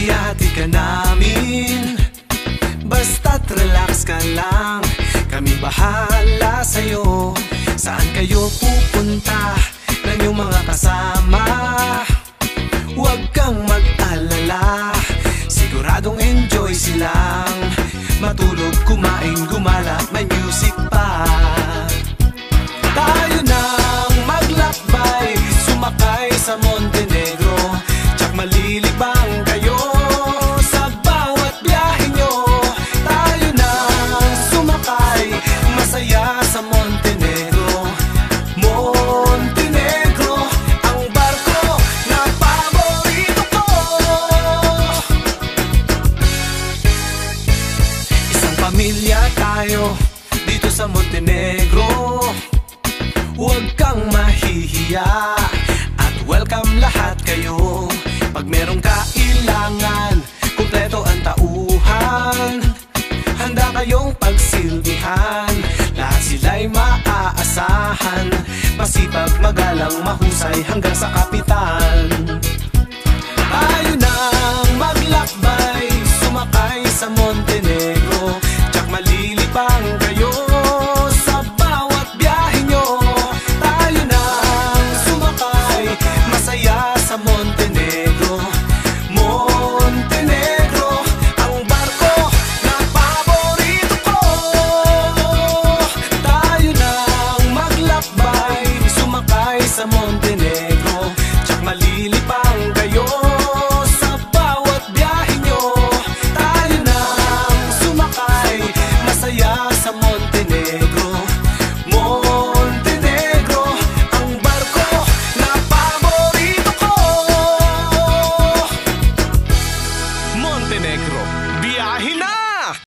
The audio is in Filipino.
Ihati ka namin, basta't relax ka lang. Kami bahala sa'yo, saan kayo pupunta ng iyong mga kasama. Huwag kang mag-alala, siguradong enjoy silang matulog, kumain, gumala, may music pa. Tayo nang maglakbay, sumakay sa Montenegro, tsak malilibang kayo sa bawat biyahe nyo. Tayo nang sumakay, masaya sa Montenegro. Montenegro, ang barko na paborito ko. Isang pamilya tayo dito sa Montenegro. Huwag kang mahihiya at welcome lahat kayo. Pag merong kailangan, kumpleto ang tauhan. Handa kayong pagsilbihan, lahat sila'y maaasahan. Masipag, magalang, mahusay hanggang sa kapitan. Tayo nang maglakbay, sumakay sa Montenegro, tsak malilibang kayo sa bawat biyahe nyo. Tayo nang sumakay, masaya sa Montenegro. Montenegro, ang barko na paborito ko. Tayo nang maglakbay, sumakay sa Montenegro, tsak malilibang kayo sa bawat biyahe nyo. Tayo nang sumakay, masaya sa Montenegro. Montenegro, ang barko na paborito ko. Montenegro, biyahe na!